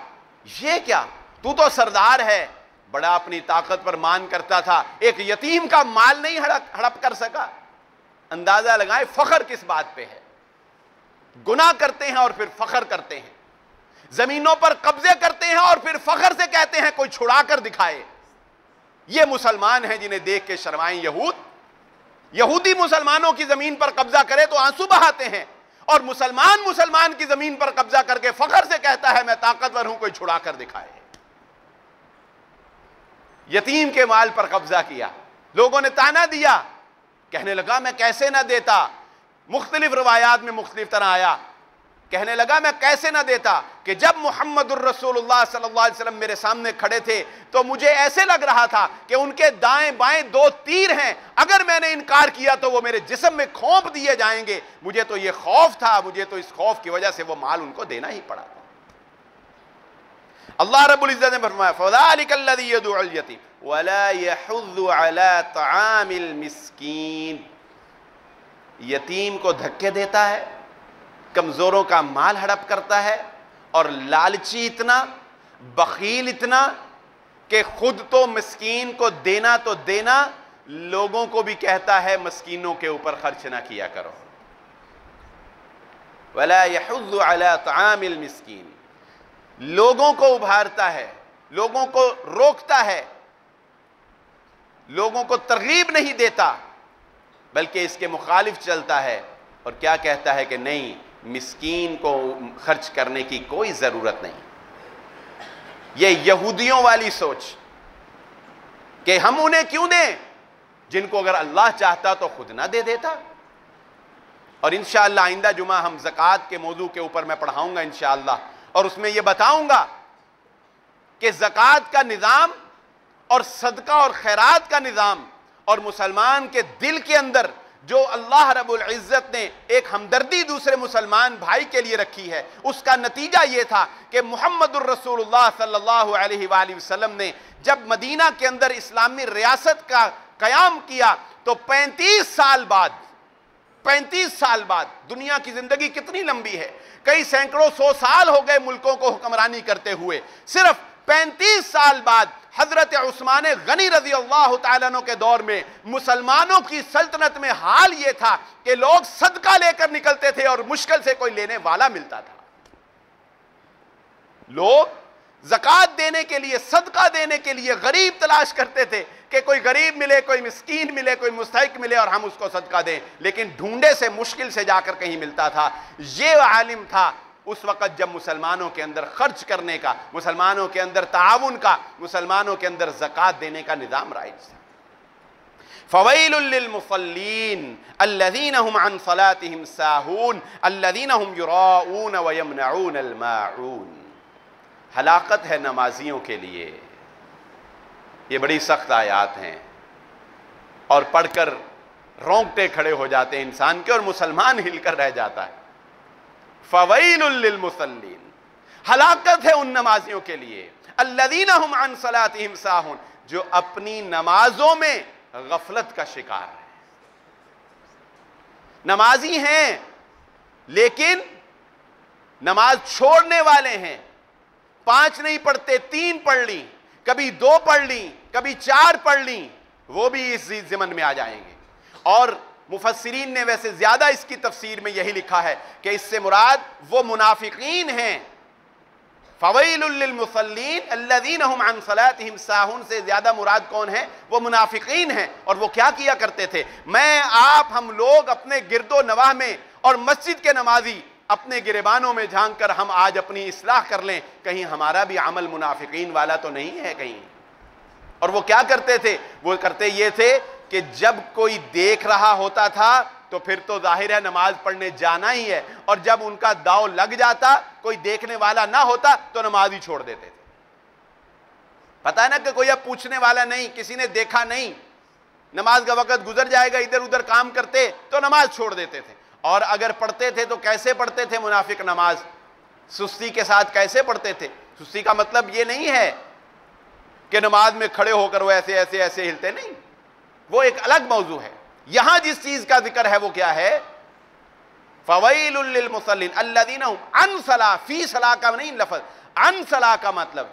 یہ کیا؟ تو سردار ہے، بڑا اپنی طاقت پر مان کرتا تھا، ایک یتیم کا مال نہیں ہڑپ کر سکا؟ اندازہ لگائیں فخر کس بات پہ ہے۔ گناہ کرتے ہیں اور پھر فخر کرتے ہیں، زمینوں پر قبضے کرتے ہیں اور پھر فخر سے کہتے ہیں کوئی چھڑا کر دکھائے۔ یہ مسلمان ہیں جنہیں دیکھ کے شرمائیں یہودی مسلمانوں کی زمین پر قبضہ کرے تو آنسو بہاتے ہیں، اور مسلمان کی زمین پر قبضہ کر کے فخر سے کہتا ہے میں طاقتور ہوں، کوئی چھڑا کر دکھائے۔ یتیم کے مال پر قبضہ کیا، لوگوں نے تانا دیا، کہنے لگا میں کیسے نہ دیتا، مختلف روایات میں مختلف طرح آیا، کہنے لگا میں کیسے نہ دیتا کہ جب محمد الرسول اللہ صلی اللہ علیہ وسلم میرے سامنے کھڑے تھے تو مجھے ایسے لگ رہا تھا کہ ان کے دائیں بائیں 2 تیر ہیں، اگر میں نے انکار کیا تو وہ میرے جسم میں کھونپ دیے جائیں گے، مجھے تو یہ خوف تھا، مجھے تو اس خوف کی وجہ سے وہ مال ان کو دینا ہی پڑا تھا۔ اللہ رب العزت نے فرمایا فَذَلِكَ الَّذِي يَدُعُ الْيَتِيمَ وَلَا يَحُضُّ عَلَى طَعَامِ الْمِسْكِينِ، یتیم کو دھکے دیتا ہے، کمزوروں کا مال ہڑپ کرتا ہے، اور لالچی اتنا، بخیل اتنا کہ خود تو مسکین کو دینا تو دینا، لوگوں کو بھی کہتا ہے مسکینوں کے اوپر خرچ نہ کیا کرو۔ وَلَا يَحُضُّ عَلَى طَعَامِ الْمِسْكِينِ، لوگوں کو ابھارتا ہے، لوگوں کو روکتا ہے، لوگوں کو ترغیب نہیں دیتا، بلکہ اس کے مخالف چلتا ہے، اور کیا کہتا ہے کہ نہیں، مسکین کو خرچ کرنے کی کوئی ضرورت نہیں۔ یہ یہودیوں والی سوچ کہ ہم انہیں کیوں دیں جن کو اگر اللہ چاہتا تو خود نہ دے دیتا۔ اور انشاءاللہ آئندہ جمعہ ہم زکوٰۃ کے موضوع کے اوپر میں پڑھاؤں گا انشاءاللہ، اور اس میں یہ بتاؤں گا کہ زکوٰۃ کا نظام اور صدقہ اور خیرات کا نظام اور مسلمان کے دل کے اندر جو اللہ رب العزت نے ایک ہمدردی دوسرے مسلمان بھائی کے لیے رکھی ہے، اس کا نتیجہ یہ تھا کہ محمد الرسول اللہ صلی اللہ علیہ وآلہ وسلم نے جب مدینہ کے اندر اسلامی ریاست کا قیام کیا تو 35 سال بعد 35 سال بعد، دنیا کی زندگی کتنی لمبی ہے، کئی سینکڑوں 100 سال ہو گئے ملکوں کو حکمرانی کرتے ہوئے، صرف 35 سال بعد حضرت عثمان غنی رضی اللہ تعالیٰ عنہ کے دور میں مسلمانوں کی سلطنت میں حال یہ تھا کہ لوگ صدقہ لے کر نکلتے تھے اور مشکل سے کوئی لینے والا ملتا تھا۔ لوگ زکوٰۃ دینے کے لیے، صدقہ دینے کے لیے غریب تلاش کرتے تھے کہ کوئی غریب ملے، کوئی مسکین ملے، کوئی مستحق ملے اور ہم اس کو صدقہ دیں، لیکن ڈھونڈے سے مشکل سے جا کر کہیں ملتا تھا۔ یہ عالم تھا اس وقت جب مسلمانوں کے اندر خرچ کرنے کا، مسلمانوں کے اندر تعاون کا، مسلمانوں کے اندر زکوٰۃ دینے کا نظام رائج تھا۔ فویل للمصلین الذین هم عن صلاتهم ساہون الذین هم یراؤون ویمنعون الماعون۔ ہلاکت ہے نمازیوں کے لیے۔ یہ بڑی سخت آیات ہیں اور پڑھ کر رونگٹے کھڑے ہو جاتے ہیں انسان کے اور مسلمان ہل کر رہ جاتا ہے۔ فویل للمصلین، ہلاکت ہے ان نمازیوں کے لیے، الذین هم عن صلاتهم ساہون، جو اپنی نمازوں میں غفلت کا شکار ہے۔ نمازی ہیں لیکن نماز چھوڑنے والے ہیں، 5 نہیں پڑھتے، 3 پڑھ لی، کبھی 2 پڑھ لی، کبھی 4 پڑھ لی، وہ بھی اس ضمن میں آ جائیں گے۔ اور مفسرین نے ویسے زیادہ اس کی تفسیر میں یہی لکھا ہے کہ اس سے مراد وہ منافقین ہیں۔ فویل للمصلین الذین هم عن صلاتهم ساہون سے زیادہ مراد کون ہے؟ وہ منافقین ہیں۔ اور وہ کیا کیا کرتے تھے؟ ہم لوگ اپنے گرد و نواح میں اور مسجد کے نمازی اپنے گریبانوں میں جھانک کر ہم آج اپنی اصلاح کر لیں، کہیں ہمارا بھی عمل منافقین والا تو نہیں ہے کہیں۔ اور وہ کیا کرتے تھے؟ وہ کرتے یہ تھے کہ جب کوئی دیکھ رہا ہوتا تھا تو پھر تو ظاہر ہے نماز پڑھنے جانا ہی ہے، اور جب ان کا داؤ لگ جاتا، کوئی دیکھنے والا نہ ہوتا تو نماز ہی چھوڑ دیتے تھے۔ پتہ ہے نا کہ کوئی اب پوچھنے والا نہیں، کسی نے دیکھا نہیں، نماز کا وقت گزر جائے گا، ادھر ادھر کام کرتے تو نماز چھوڑ دیتے تھے۔ اور اگر پڑھتے تھے تو کیسے پڑھتے تھے منافق نماز؟ سستی کے ساتھ کیسے پڑھتے تھے؟ سستی کا مطلب یہ نہیں ہے کہ نماز میں کھڑے ہو کر وہ ایسے ایسے ایسے ہلتے، نہیں، وہ ایک الگ موضوع ہے۔ یہاں جس چیز کا ذکر ہے وہ کیا ہے؟ فویل للمصلین الذین هم عن صلاۃ، فی صلاۃ کا نہیں لفظ، عن صلاۃ کا مطلب،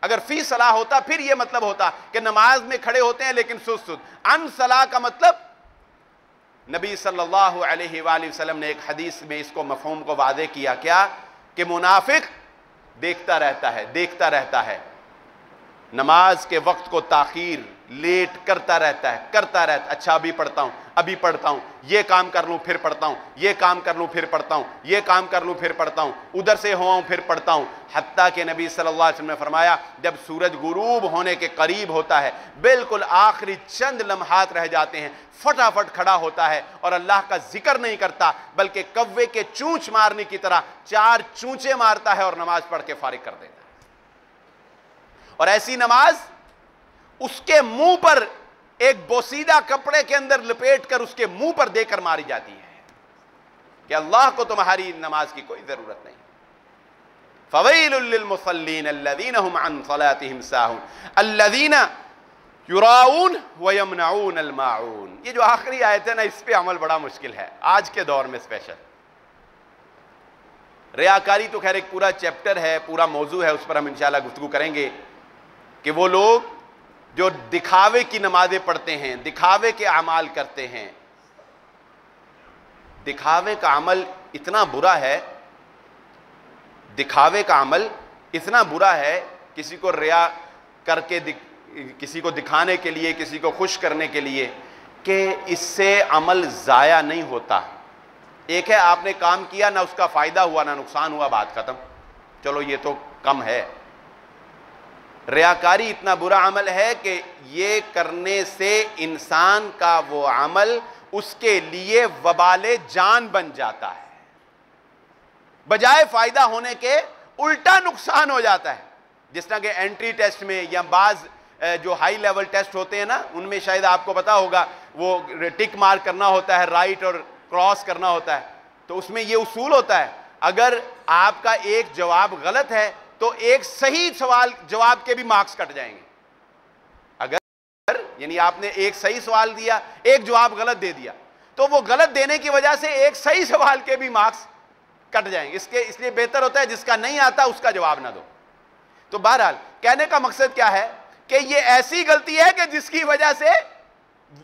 اگر فی صلاۃ ہوتا پھر یہ مطلب ہوتا کہ نماز میں کھڑے ہوتے ہیں لیکن سست۔ عن صلاۃ کا مطلب، نبی صلی اللہ علیہ وآلہ وسلم نے ایک حدیث میں اس کو مفہوم کو واضح کیا، کیا کہ منافق دیکھتا رہتا ہے نماز کے وقت کو تاخیر، لیٹ کرتا رہتا ہے، اچھا ابھی پڑھتا ہوں، یہ کام کر لوں پھر پڑھتا ہوں، یہ کام کر لوں پھر پڑھتا ہوں، یہ کام کر لوں پھر پڑھتا ہوں، ادھر سے ہوں پھر پڑھتا ہوں، حتیٰ کہ نبی صلی اللہ علیہ وسلم نے فرمایا جب سورج غروب ہونے کے قریب ہوتا ہے، بالکل آخری چند لمحات رہ جاتے ہیں، فٹافٹ کھڑا ہوتا ہے اور اللہ کا ذکر نہیں کرتا، بلکہ کوے کے چونچ مارنے کی طرح 4 چونچے مارتا ہے اور نماز پڑھ کے فارغ کر دیتا ہے۔ اور ایسی نماز اس کے منہ پر ایک بوسیدہ کپڑے کے اندر لپیٹ کر اس کے منہ پر دے کر ماری جاتی ہے کہ اللہ کو تمہاری نماز کی کوئی ضرورت نہیں۔ فویل للمصلین الذین هم عن صلاتهم ساہون الذین یراؤون ویمنعون الماعون۔ یہ جو آخری آیت ہے نا، اس پہ عمل بڑا مشکل ہے آج کے دور میں اسپیشل۔ ریاکاری تو خیر ایک پورا چیپٹر ہے، پورا موضوع ہے، اس پر ہم انشاءاللہ گفتگو کریں گے کہ وہ لوگ جو دکھاوے کی نمازیں پڑھتے ہیں، دکھاوے کے اعمال کرتے ہیں، دکھاوے کا عمل اتنا برا ہے، دکھاوے کا عمل اتنا برا ہے، کسی کو ریا کر کے کسی کو دکھانے کے لیے، کسی کو خوش کرنے کے لیے، کہ اس سے عمل ضائع نہیں ہوتا۔ ایک ہے آپ نے کام کیا، نہ اس کا فائدہ ہوا نہ نقصان ہوا، بات ختم، چلو یہ تو کم ہے۔ ریاکاری اتنا برا عمل ہے کہ یہ کرنے سے انسان کا وہ عمل اس کے لیے وبال جان بن جاتا ہے، بجائے فائدہ ہونے کے الٹا نقصان ہو جاتا ہے۔ جس طرح کہ انٹری ٹیسٹ میں یا بعض جو ہائی لیول ٹیسٹ ہوتے ہیں نا، ان میں شاید آپ کو پتا ہوگا وہ ٹک مارک کرنا ہوتا ہے، رائٹ اور کراس کرنا ہوتا ہے، تو اس میں یہ اصول ہوتا ہے اگر آپ کا ایک جواب غلط ہے تو ایک صحیح سوال جواب کے بھی مارکس کٹ جائیں گے۔ اگر یعنی آپ نے ایک صحیح سوال دیا، ایک جواب غلط دے دیا، تو وہ غلط دینے کی وجہ سے ایک صحیح سوال کے بھی مارکس کٹ جائیں گے. اس لیے بہتر ہوتا ہے جس کا نہیں آتا اس کا جواب نہ دو. تو بہرحال کہنے کا مقصد کیا ہے کہ یہ ایسی غلطی ہے کہ جس کی وجہ سے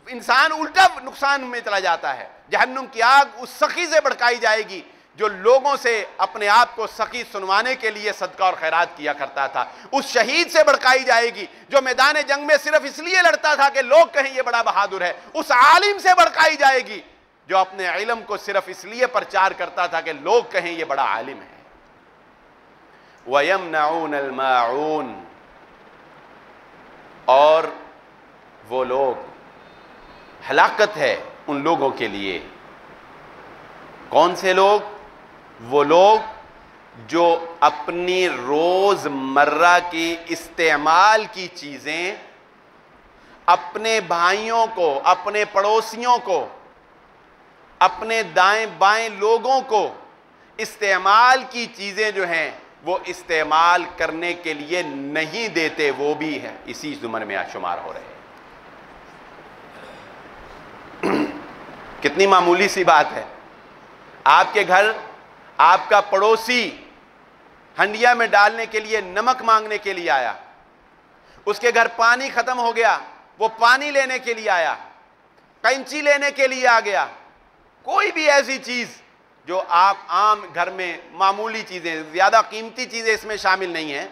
انسان الٹا نقصان میں چلا جاتا ہے. جہنم کی آگ اس سخی سے بھڑکائی جائے گی جو لوگوں سے اپنے آپ کو سخی سنوانے کے لیے صدقہ اور خیرات کیا کرتا تھا. اس شہید سے بھڑکائی جائے گی جو میدان جنگ میں صرف اس لیے لڑتا تھا کہ لوگ کہیں یہ بڑا بہادر ہے. اس عالم سے بھڑکائی جائے گی جو اپنے علم کو صرف اس لیے پرچار کرتا تھا کہ لوگ کہیں یہ بڑا عالم ہے. وَيَمْنَعُونَ الْمَاعُونَ، اور وہ لوگ، ہلاکت ہے ان لوگوں کے لیے. کون سے لوگ؟ وہ لوگ جو اپنی روز مرہ کی استعمال کی چیزیں اپنے بھائیوں کو، اپنے پڑوسیوں کو، اپنے دائیں بائیں لوگوں کو استعمال کی چیزیں جو ہیں وہ استعمال کرنے کے لیے نہیں دیتے، وہ بھی ہے اسی زمر میں شمار ہو رہے ہیں. کتنی معمولی سی بات ہے. آپ کے گھر آپ کا پڑوسی ہنڈیا میں ڈالنے کے لیے نمک مانگنے کے لیے آیا، اس کے گھر پانی ختم ہو گیا، وہ پانی لینے کے لیے آیا، کینچی لینے کے لیے آ گیا. کوئی بھی ایسی چیز جو آپ عام گھر میں معمولی چیزیں، زیادہ قیمتی چیزیں اس میں شامل نہیں ہیں،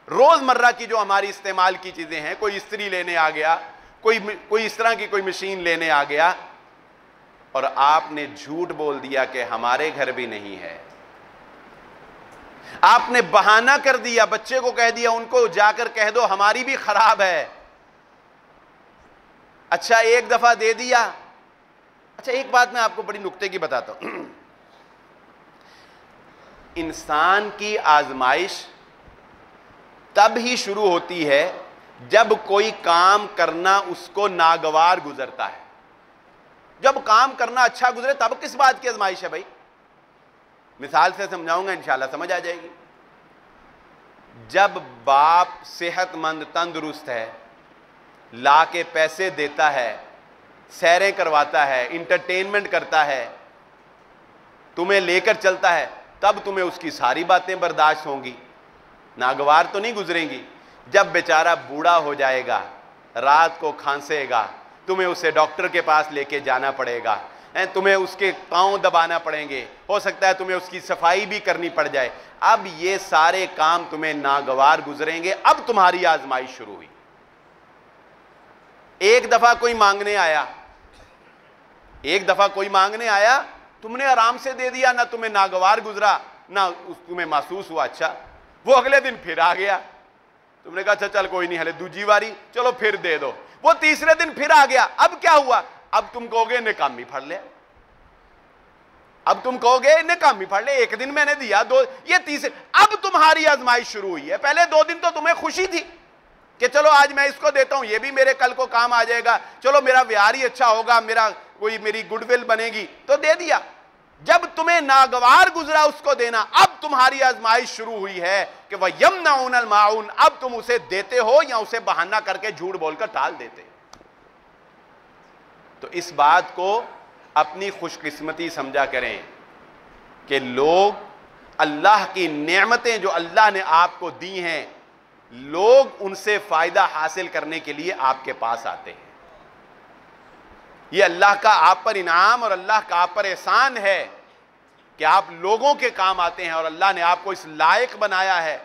روز مرہ کی جو ہماری استعمال کی چیزیں ہیں، کوئی استری لینے آ گیا، کوئی اس طرح کی کوئی مشین لینے آ گیا، اور آپ نے جھوٹ بول دیا کہ ہمارے گھر بھی نہیں ہے. آپ نے بہانہ کر دیا، بچے کو کہہ دیا ان کو جا کر کہہ دو ہماری بھی خراب ہے. اچھا ایک دفعہ دے دیا. اچھا ایک بات میں آپ کو بڑی نکتے کی بتاتا ہوں. انسان کی آزمائش تب ہی شروع ہوتی ہے جب کوئی کام کرنا اس کو ناگوار گزرتا ہے. جب کام کرنا اچھا گزرے تب کس بات کی آزمائش ہے بھائی؟ مثال سے سمجھاؤں گا انشاءاللہ سمجھ آ جائے گی. جب باپ صحت مند تندرست ہے، لا کے پیسے دیتا ہے، سیریں کرواتا ہے، انٹرٹینمنٹ کرتا ہے، تمہیں لے کر چلتا ہے، تب تمہیں اس کی ساری باتیں برداشت ہوں گی، ناگوار تو نہیں گزریں گی. جب بیچارہ بوڑھا ہو جائے گا، رات کو کھانسے گا، تمہیں اسے ڈاکٹر کے پاس لے کے جانا پڑے گا، تمہیں اس کے پاؤں دبانا پڑیں گے، ہو سکتا ہے تمہیں اس کی صفائی بھی کرنی پڑ جائے. اب یہ سارے کام تمہیں ناگوار گزریں گے. اب تمہاری آزمائش شروع ہوئی. ایک دفعہ کوئی مانگنے آیا، تم نے آرام سے دے دیا، نہ تمہیں ناگوار گزرا، نہ تمہیں محسوس ہوا. اچھا وہ اگلے دن پھر آ گیا، تم نے کہا اچھا چل کوئی نہیں، ہلے دوجی واری چلو پھر دے دو. وہ تیسرے دن پھر آ گیا. اب کیا ہوا؟ اب تم کہو گے نکامی پھڑ لے. اب تم کہو گے نکامی پھڑ لے، ایک دن میں نے دیا، دو، یہ تیسرے. اب تمہاری آزمائش شروع ہوئی ہے. پہلے 2 دن تو تمہیں خوشی تھی کہ چلو آج میں اس کو دیتا ہوں، یہ بھی میرے کل کو کام آ جائے گا، چلو میرا ویار ہی اچھا ہوگا، میری گڈ ول بنے گی، تو دے دیا. جب تمہیں ناگوار گزرا اس کو دینا، اب تمہاری آزمائش شروع ہوئی ہے کہ وَيَمْنَعُونَ الْمَاعُونَ. اب تم اسے دیتے ہو یا اسے بہانہ کر کے جھوٹ بول کر ٹال دیتے. تو اس بات کو اپنی خوش قسمتی سمجھا کریں کہ لوگ اللہ کی نعمتیں جو اللہ نے آپ کو دی ہیں، لوگ ان سے فائدہ حاصل کرنے کے لیے آپ کے پاس آتے ہیں. یہ اللہ کا آپ پر انعام اور اللہ کا آپ پر احسان ہے کہ آپ لوگوں کے کام آتے ہیں، اور اللہ نے آپ کو اس لائق بنایا ہے،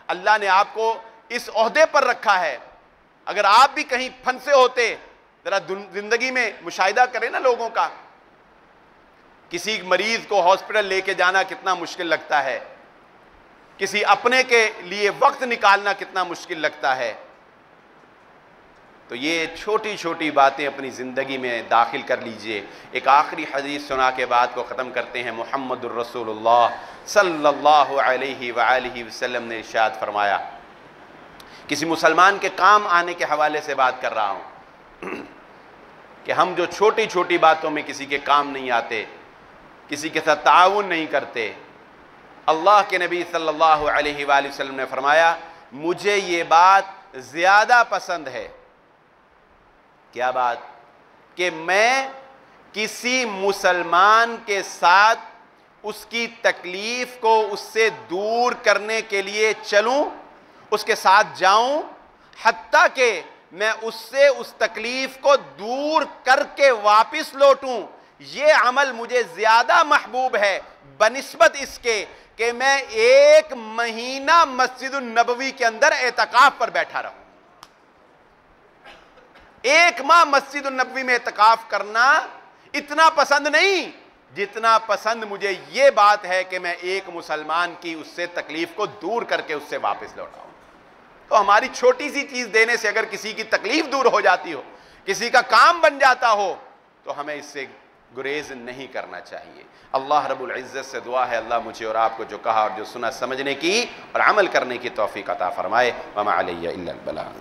اللہ نے آپ کو اس عہدے پر رکھا ہے. اگر آپ بھی کہیں پھنسے ہوتے، ذرا زندگی میں مشاہدہ کریں نا لوگوں کا. کسی مریض کو ہاسپٹل لے کے جانا کتنا مشکل لگتا ہے، کسی اپنے کے لیے وقت نکالنا کتنا مشکل لگتا ہے. تو یہ چھوٹی چھوٹی باتیں اپنی زندگی میں داخل کر لیجئے. ایک آخری حدیث سنا کے بات کو ختم کرتے ہیں. محمد الرسول اللہ صلی اللہ علیہ وآلہ وسلم نے ارشاد فرمایا، کسی مسلمان کے کام آنے کے حوالے سے بات کر رہا ہوں کہ ہم جو چھوٹی چھوٹی باتوں میں کسی کے کام نہیں آتے، کسی کے ساتھ تعاون نہیں کرتے، اللہ کے نبی صلی اللہ علیہ وآلہ وسلم نے فرمایا مجھے یہ بات زیادہ پسند ہے. کیا بات؟ کہ میں کسی مسلمان کے ساتھ اس کی تکلیف کو اس سے دور کرنے کے لیے چلوں، اس کے ساتھ جاؤں، حتیٰ کہ میں اس سے اس تکلیف کو دور کر کے واپس لوٹوں، یہ عمل مجھے زیادہ محبوب ہے بنسبت اس کے کہ میں 1 مہینہ مسجد النبوی کے اندر اعتکاف پر بیٹھا رہوں۔ 1 ماہ مسجد النبوی میں اعتکاف کرنا اتنا پسند نہیں جتنا پسند مجھے یہ بات ہے کہ میں ایک مسلمان کی اس سے تکلیف کو دور کر کے اس سے واپس لوٹاؤں۔ تو ہماری چھوٹی سی چیز دینے سے اگر کسی کی تکلیف دور ہو جاتی ہو، کسی کا کام بن جاتا ہو، تو ہمیں اس سے گریز نہیں کرنا چاہیے۔ اللہ رب العزت سے دعا ہے اللہ مجھے اور آپ کو جو کہا اور جو سنا سمجھنے کی اور عمل کرنے کی توفیق عطا فرمائے۔ وما علی الا البلاغ۔